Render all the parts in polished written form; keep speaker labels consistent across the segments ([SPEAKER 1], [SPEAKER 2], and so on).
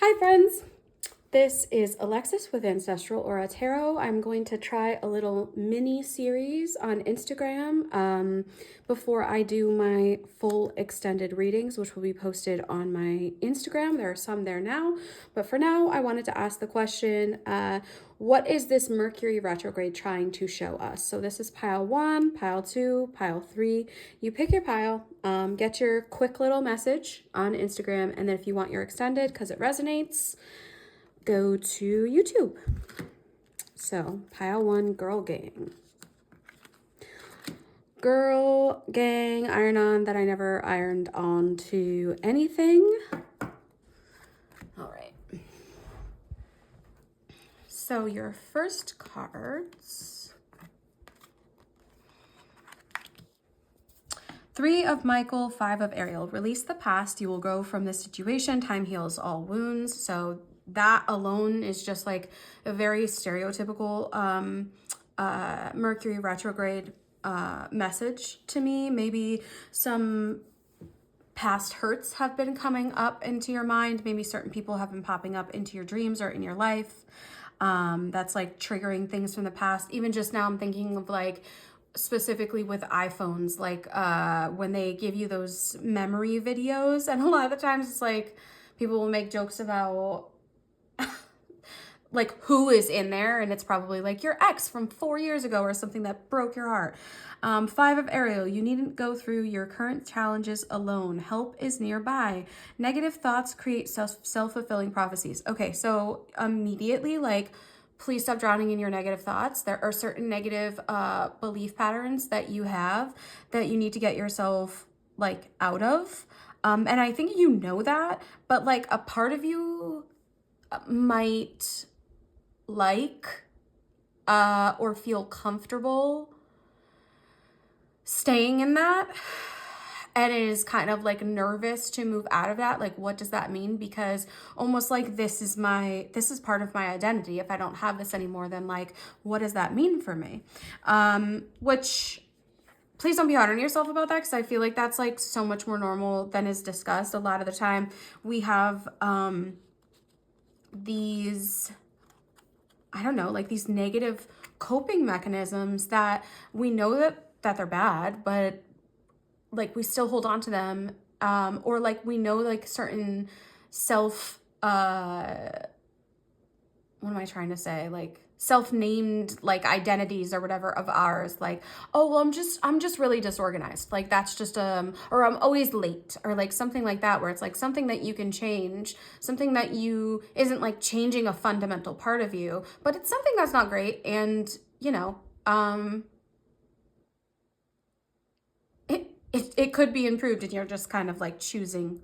[SPEAKER 1] Hi friends! This is Alexis with Ancestral Aura Tarot. I'm going to try a little mini series on Instagram before I do my full extended readings, which will be posted on my Instagram. There are some there now, but for now I wanted to ask the question, what is this Mercury retrograde trying to show us? So this is pile 1, pile 2, pile 3. You pick your pile, get your quick little message on Instagram, and then if you want your extended because it resonates, go to YouTube. So, pile 1, girl gang. Girl gang iron on that I never ironed on to anything. All right. So, your first cards. 3 of Michael, 5 of Ariel. Release the past. You will grow from this situation. Time heals all wounds. So, that alone is just like a very stereotypical Mercury retrograde message to me. Maybe some past hurts have been coming up into your mind. Maybe certain people have been popping up into your dreams or in your life. That's like triggering things from the past. Even just now I'm thinking of like specifically with iPhones, like when they give you those memory videos, and a lot of the times it's like people will make jokes about like who is in there, and it's probably like your ex from 4 years ago or something that broke your heart. 5 of Ariel, you needn't go through your current challenges alone. Help is nearby. Negative thoughts create self-fulfilling prophecies. Okay, so immediately, like, please stop drowning in your negative thoughts. There are certain negative belief patterns that you have that you need to get yourself like out of. And I think you know that, but like a part of you might like or feel comfortable staying in that, and is kind of like nervous to move out of that. Like, what does that mean? Because almost like this is part of my identity. If I don't have this anymore, then like, what does that mean for me? Which, please don't be hard on yourself about that, because I feel like that's like so much more normal than is discussed. A lot of the time we have these, I don't know, like these negative coping mechanisms that we know that they're bad, but like we still hold on to them. Or like we know like certain self, what am I trying to say? Like self-named like identities or whatever of ours, like, oh well, I'm just really disorganized, like that's just or I'm always late, or like something like that, where it's like something that you can change, something that you isn't like changing a fundamental part of you, but it's something that's not great. And you know, it could be improved, and you're just kind of like choosing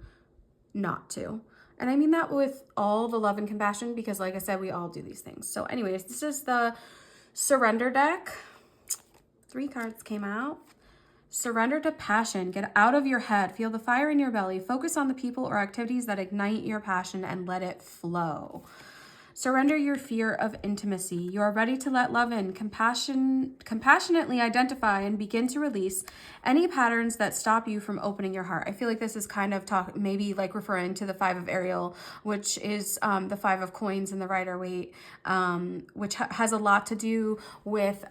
[SPEAKER 1] not to. And I mean that with all the love and compassion, because like I said, we all do these things. So anyways, this is the surrender deck. 3 cards came out. Surrender to passion. Get out of your head. Feel the fire in your belly. Focus on the people or activities that ignite your passion and let it flow. Surrender your fear of intimacy. You are ready to let love in. Compassionately identify and begin to release any patterns that stop you from opening your heart. I feel like this is kind of maybe like referring to the 5 of Ariel, which is the 5 of coins in the Rider-Waite, which has a lot to do with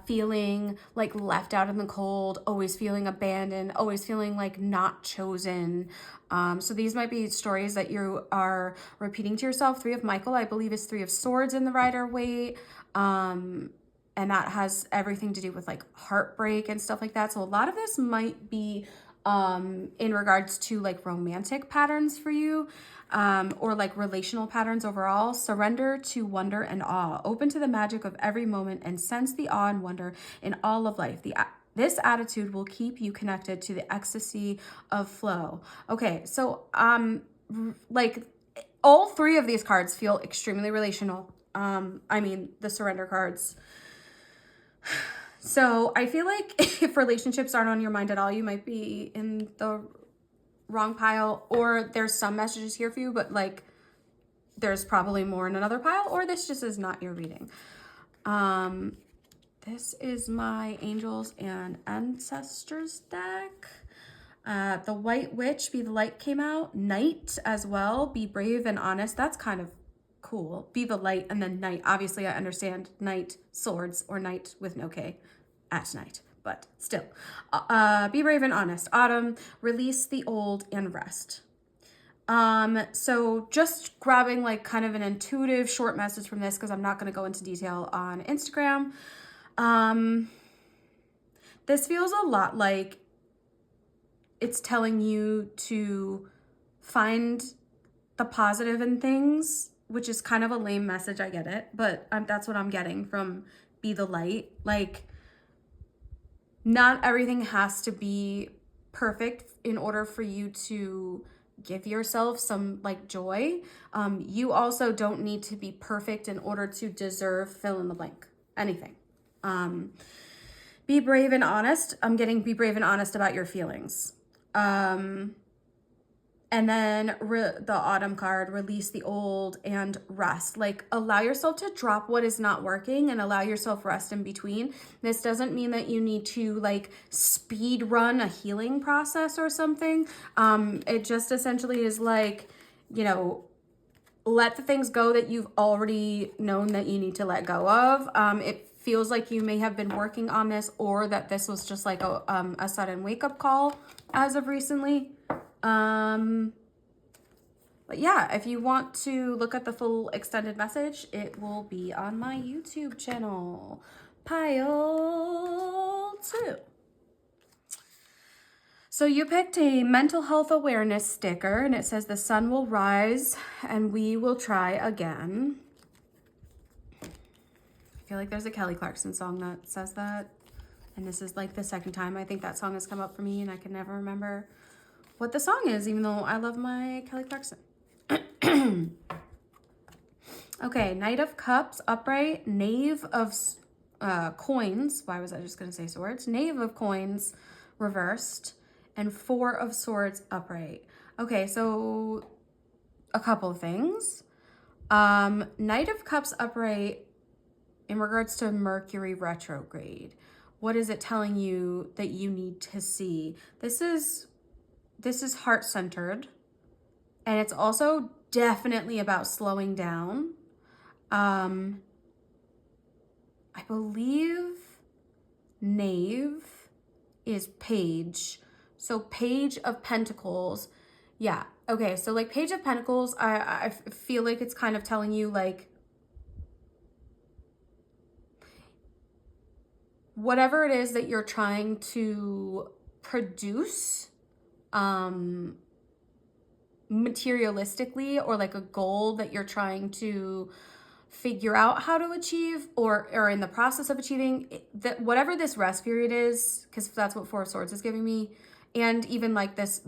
[SPEAKER 1] feeling like left out in the cold, always feeling abandoned, always feeling like not chosen. So these might be stories that you are repeating to yourself. 3 of Michael, I believe, is 3 of Swords in the Rider-Waite. And that has everything to do with like heartbreak and stuff like that. So a lot of this might be in regards to like romantic patterns for you, or like relational patterns overall. Surrender to wonder and awe. Open to the magic of every moment and sense the awe and wonder in all of life. This attitude will keep you connected to the ecstasy of flow. Okay, so like all 3 of these cards feel extremely relational. I mean, the surrender cards. So I feel like if relationships aren't on your mind at all, you might be in the wrong pile, or there's some messages here for you, but like there's probably more in another pile, or this just is not your reading. This is my Angels and Ancestors deck. The White Witch, Be the Light came out. Knight as well, Be Brave and Honest. That's kind of cool. Be the Light and then Knight. Obviously, I understand Knight, swords, or Knight with no K at night. But still. Be Brave and Honest. Autumn, Release the Old and Rest. So just grabbing like kind of an intuitive short message from this, because I'm not going to go into detail on Instagram. This feels a lot like it's telling you to find the positive in things, which is kind of a lame message. I get it, but that's what I'm getting from Be the Light. Like, not everything has to be perfect in order for you to give yourself some like joy. You also don't need to be perfect in order to deserve fill in the blank, anything. Be brave and honest. I'm getting be brave and honest about your feelings. And then the autumn card, Release the Old and Rest. Like, allow yourself to drop what is not working and allow yourself rest in between. This doesn't mean that you need to like speed run a healing process or something. It just essentially is like, you know, let the things go that you've already known that you need to let go of. It feels like you may have been working on this, or that this was just like a sudden wake-up call as of recently. But yeah, if you want to look at the full extended message, it will be on my YouTube channel, Pile 2. So you picked a mental health awareness sticker, and it says the sun will rise and we will try again. I feel like there's a Kelly Clarkson song that says that. And this is like the second time I think that song has come up for me, and I can never remember what the song is, even though I love my Kelly Clarkson. Okay, Knight of Cups, upright, Knave of coins. Why was I just going to say swords? Knave of coins, reversed, and Four of Swords, upright. Okay, so a couple of things. Knight of Cups, upright, in regards to Mercury Retrograde. What is it telling you that you need to see? This is heart-centered, and it's also definitely about slowing down. I believe Knave is Page. So Page of Pentacles. Yeah. Okay. So like Page of Pentacles, I feel like it's kind of telling you like whatever it is that you're trying to produce, materialistically, or like a goal that you're trying to figure out how to achieve, or in the process of achieving, that whatever this rest period is, because that's what Four of Swords is giving me, and even like this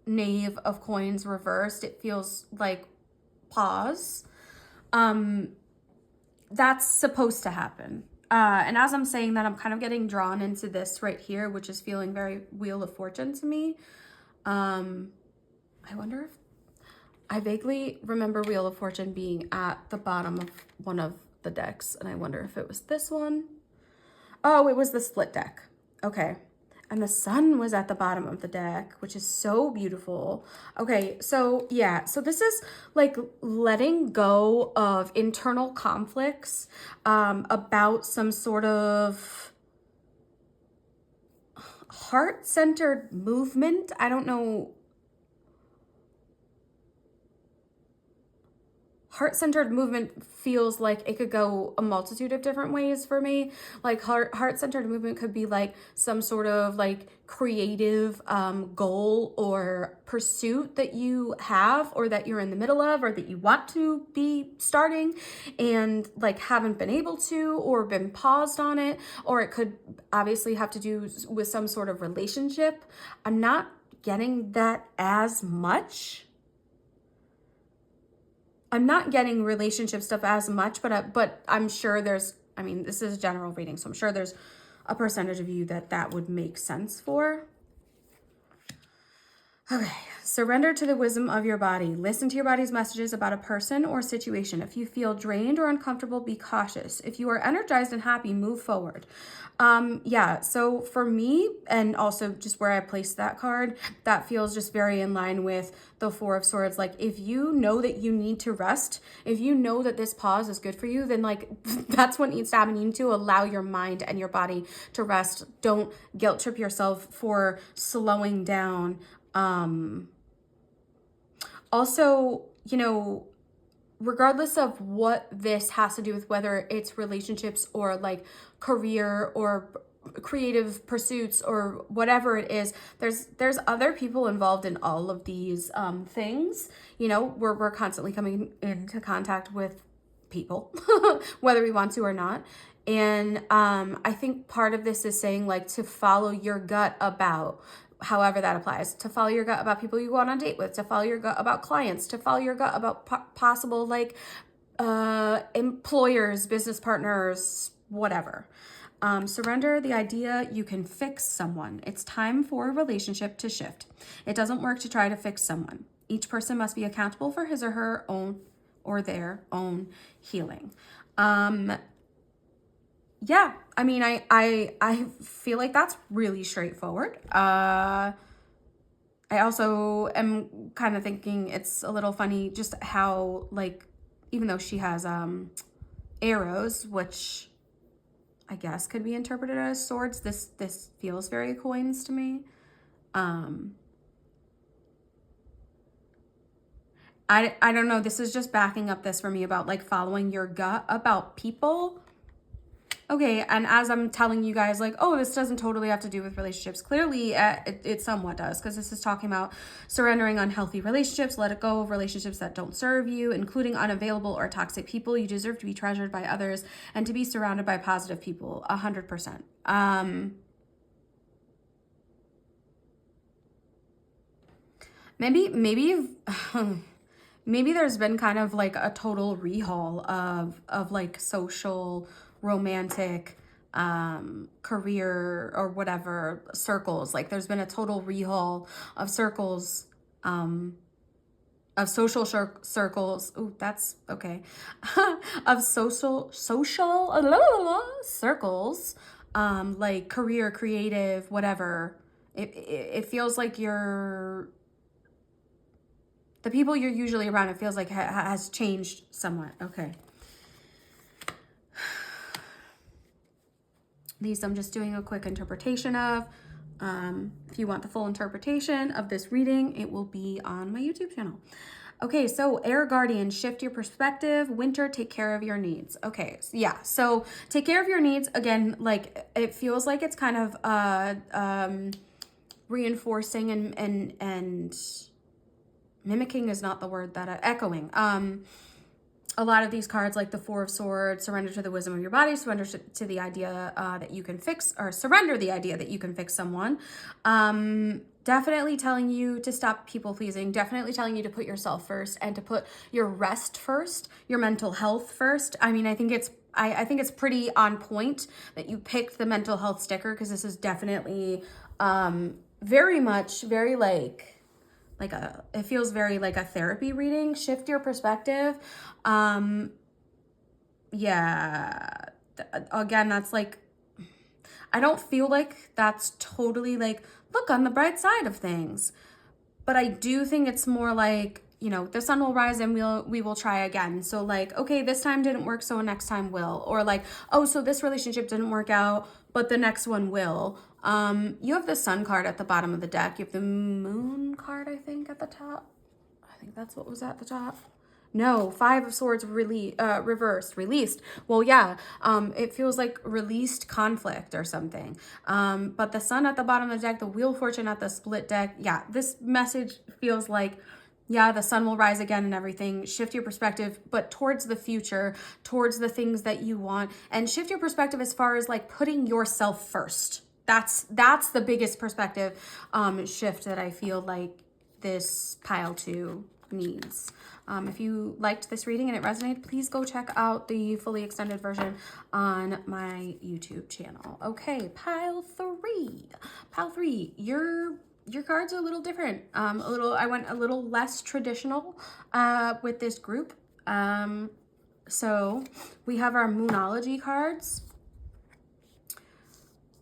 [SPEAKER 1] Knave of Coins reversed, it feels like pause. That's supposed to happen. And as I'm saying that, I'm kind of getting drawn into this right here, which is feeling very Wheel of Fortune to me. I wonder if I vaguely remember Wheel of Fortune being at the bottom of one of the decks, and I wonder if it was this one. Oh, it was the split deck. Okay. And the sun was at the bottom of the deck, which is so beautiful. Okay, so yeah, so this is like letting go of internal conflicts about some sort of heart-centered movement. I don't know. Heart-centered movement feels like it could go a multitude of different ways for me. Like heart-centered movement could be like some sort of like creative goal or pursuit that you have, or that you're in the middle of, or that you want to be starting and like haven't been able to, or been paused on it. Or it could obviously have to do with some sort of relationship. I'm not getting that as much. I'm not getting relationship stuff as much, but I'm sure there's, I mean, this is a general reading, so I'm sure there's a percentage of you that would make sense for. Okay, Surrender to the wisdom of your body. Listen to your body's messages about a person or situation. If you feel drained or uncomfortable, be cautious. If you are energized and happy, move forward. Yeah, so for me, and also just where I placed that card, that feels just very in line with the Four of Swords. Like, if you know that you need to rest, if you know that this pause is good for you, then like that's what needs to happen. You need to allow your mind and your body to rest. Don't guilt trip yourself for slowing down. Also, you know, regardless of what this has to do with, whether it's relationships or like career or creative pursuits or whatever it is, there's other people involved in all of these things. You know, we're constantly coming into contact with people, whether we want to or not. And I think part of this is saying like to follow your gut about however that applies, to follow your gut about people you go on a date with, to follow your gut about clients, to follow your gut about possible like employers, business partners, whatever. Surrender the idea you can fix someone. It's time for a relationship to shift. It doesn't work to try to fix someone. Each person must be accountable for his or her own or their own healing. Yeah, I mean, I feel like that's really straightforward. I also am kind of thinking it's a little funny just how, like, even though she has arrows, which I guess could be interpreted as swords, this feels very coins to me. I don't know, this is just backing up this for me about like following your gut about people. Okay, and as I'm telling you guys, like, oh, this doesn't totally have to do with relationships. Clearly, it somewhat does, because this is talking about surrendering unhealthy relationships, let it go of relationships that don't serve you, including unavailable or toxic people. You deserve to be treasured by others and to be surrounded by positive people, 100%. Maybe maybe there's been kind of like a total rehaul of like social, romantic, career or whatever circles. Like there's been a total rehaul of circles, of social circles. Ooh, that's okay. Of social circles, like career, creative, whatever. It feels like the people you're usually around, it feels like has changed somewhat. Okay. These I'm just doing a quick interpretation of. If you want the full interpretation of this reading, it will be on my YouTube channel. Okay, so Air Guardian, shift your perspective. Winter, take care of your needs. Okay, so yeah, so take care of your needs. Again, like it feels like it's kind of reinforcing and mimicking is not the word that echoing. A lot of these cards, like the Four of Swords, surrender to the wisdom of your body, surrender to the idea that you can fix, or surrender the idea that you can fix someone. Definitely telling you to stop people pleasing, definitely telling you to put yourself first and to put your rest first, your mental health first. I mean, I think it's pretty on point that you picked the mental health sticker, because this is definitely very much, very it feels very like a therapy reading. Shift your perspective. Yeah, again, that's like, I don't feel like that's totally like, look on the bright side of things, but I do think it's more like, you know, the sun will rise and we will try again. So like, okay, this time didn't work, so next time will. Or like, oh, so this relationship didn't work out, but the next one will. You have the sun card at the bottom of the deck. You have the moon card, I think, at the top. I think that's what was at the top. No, Five of Swords reversed, released. Well, yeah, it feels like released conflict or something. But the sun at the bottom of the deck, the Wheel of Fortune at the split deck. Yeah, this message feels like, yeah, the sun will rise again and everything. Shift your perspective, but towards the future, towards the things that you want. And shift your perspective as far as like putting yourself first. That's the biggest perspective shift that I feel like this pile 2 needs. If you liked this reading and it resonated, please go check out the fully extended version on my YouTube channel. Okay, pile 3. Pile 3, you're your cards are a little different. I went a little less traditional with this group. So we have our Moonology cards.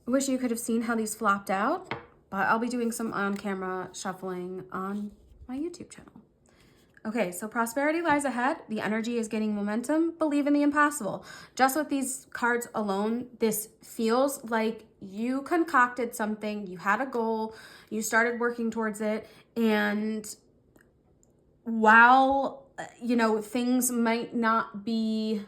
[SPEAKER 1] I wish you could have seen how these flopped out, but I'll be doing some on-camera shuffling on my YouTube channel. Okay, so prosperity lies ahead. The energy is gaining momentum. Believe in the impossible. Just with these cards alone, this feels like you concocted something, you had a goal, you started working towards it, and while, you know, things might not be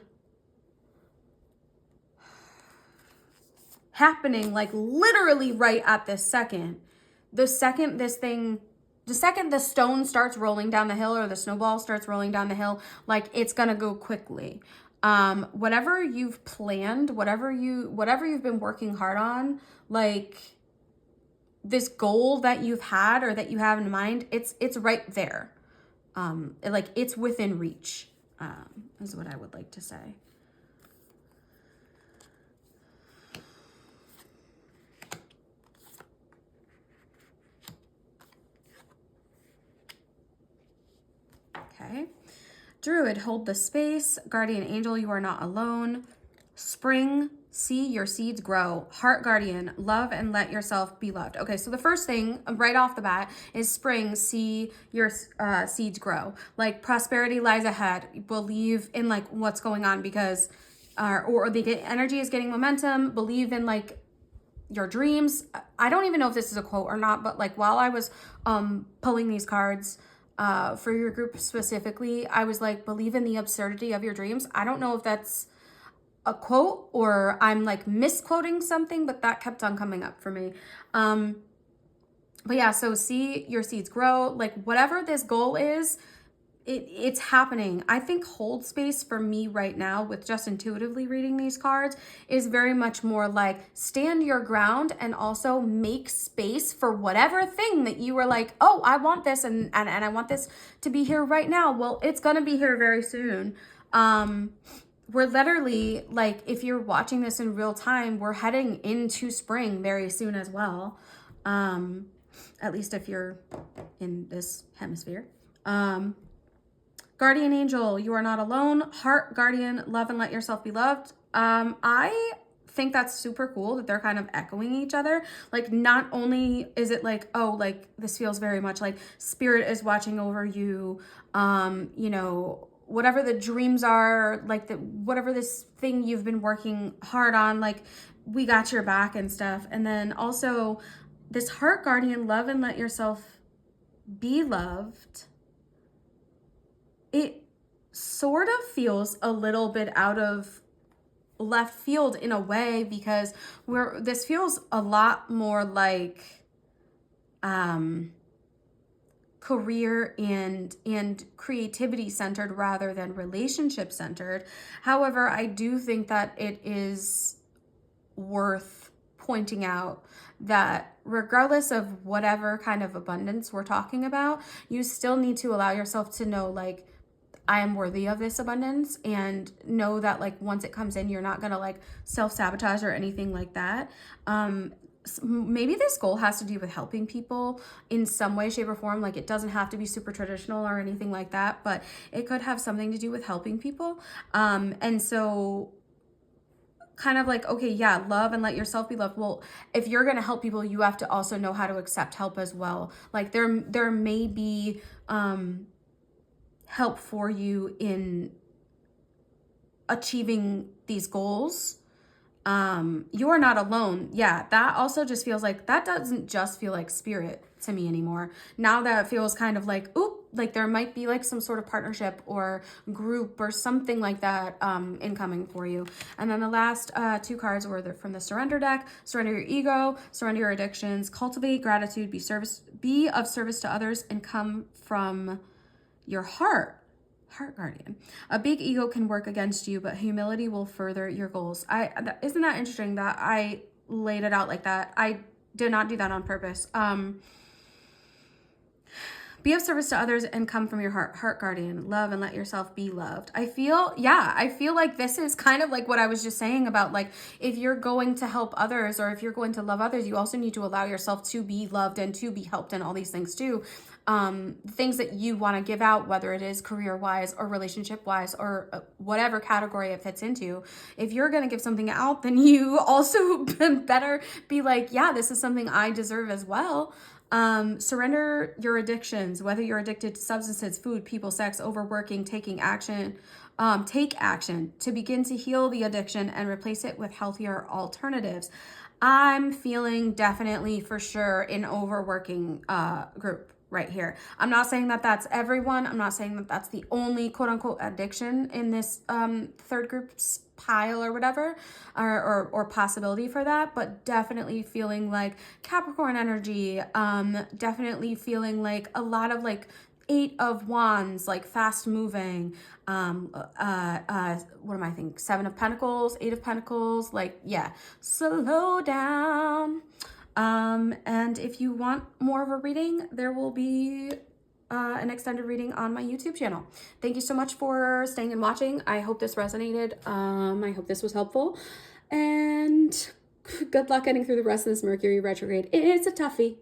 [SPEAKER 1] happening like literally right at this second, the second the stone starts rolling down the hill or the snowball starts rolling down the hill, like it's gonna go quickly. Whatever you've planned, whatever you've been working hard on, like this goal that you've had or that you have in mind, it's right there. Like it's within reach, is what I would like to say. Okay. Druid, hold the space. Guardian angel, you are not alone. Spring, see your seeds grow. Heart guardian, love and let yourself be loved. Okay, so the first thing right off the bat is spring, see your seeds grow. Like prosperity lies ahead. Believe in like what's going on because, or the energy is getting momentum. Believe in like your dreams. I don't even know if this is a quote or not, but like while I was pulling these cards, for your group specifically, I was like, believe in the absurdity of your dreams. I don't know if that's a quote or I'm like misquoting something, but that kept on coming up for me. But yeah, so see your seeds grow. Like whatever this goal is, it's happening. I think hold space for me right now with just intuitively reading these cards is very much more like stand your ground and also make space for whatever thing that you were like, oh, I want this and I want this to be here right now. Well, it's going to be here very soon. We're literally like, if you're watching this in real time, we're heading into spring very soon as well. At least if you're in this hemisphere. Guardian angel, you are not alone. Heart guardian, love and let yourself be loved. I think that's super cool that they're kind of echoing each other. Like not only is it like, oh, like this feels very much like spirit is watching over you. You know, whatever the dreams are, like whatever this thing you've been working hard on, like we got your back and stuff. And then also this heart guardian, love and let yourself be loved. It sort of feels a little bit out of left field in a way because this feels a lot more like career and creativity centered rather than relationship centered. However, I do think that it is worth pointing out that regardless of whatever kind of abundance we're talking about, you still need to allow yourself to know like I am worthy of this abundance and know that like once it comes in, you're not gonna like self-sabotage or anything like that. Maybe this goal has to do with helping people in some way, shape, or form. Like it doesn't have to be super traditional or anything like that, but it could have something to do with helping people. And so kind of like, okay, yeah, love and let yourself be loved. Well, if you're gonna help people, you have to also know how to accept help as well. Like there may be help for you in achieving these goals. You are not alone. Yeah, that also just feels like, that doesn't just feel like spirit to me anymore. Now that feels kind of like, oop, like there might be like some sort of partnership or group or something like that incoming for you. And then the last two cards were from the surrender deck. Surrender your ego, surrender your addictions, cultivate gratitude, be of service to others, and come from your heart guardian. A big ego can work against you, but humility will further your goals. Isn't that interesting that I laid it out like that? I did not do that on purpose. Be of service to others and come from your heart guardian. Love and let yourself be loved. I feel like this is kind of like what I was just saying about, like, if you're going to help others or if you're going to love others, you also need to allow yourself to be loved and to be helped and all these things too. Things that you want to give out, whether it is career-wise or relationship-wise or whatever category it fits into. If you're going to give something out, then you also better be like, yeah, this is something I deserve as well. Surrender your addictions, whether you're addicted to substances, food, people, sex, overworking, taking action. Take action to begin to heal the addiction and replace it with healthier alternatives. I'm feeling definitely for sure an overworking group right here. I'm not saying that that's everyone. I'm not saying that that's the only quote unquote addiction in this third group's pile or whatever, or possibility for that, but definitely feeling like Capricorn energy, definitely feeling like a lot of like 8 of Wands, like fast moving, what am I thinking? 7 of Pentacles, 8 of Pentacles, like, yeah, slow down. And if you want more of a reading, there will be an extended reading on my YouTube channel. Thank you so much for staying and watching. I hope this resonated. I hope this was helpful. And good luck getting through the rest of this Mercury retrograde. It's a toughie.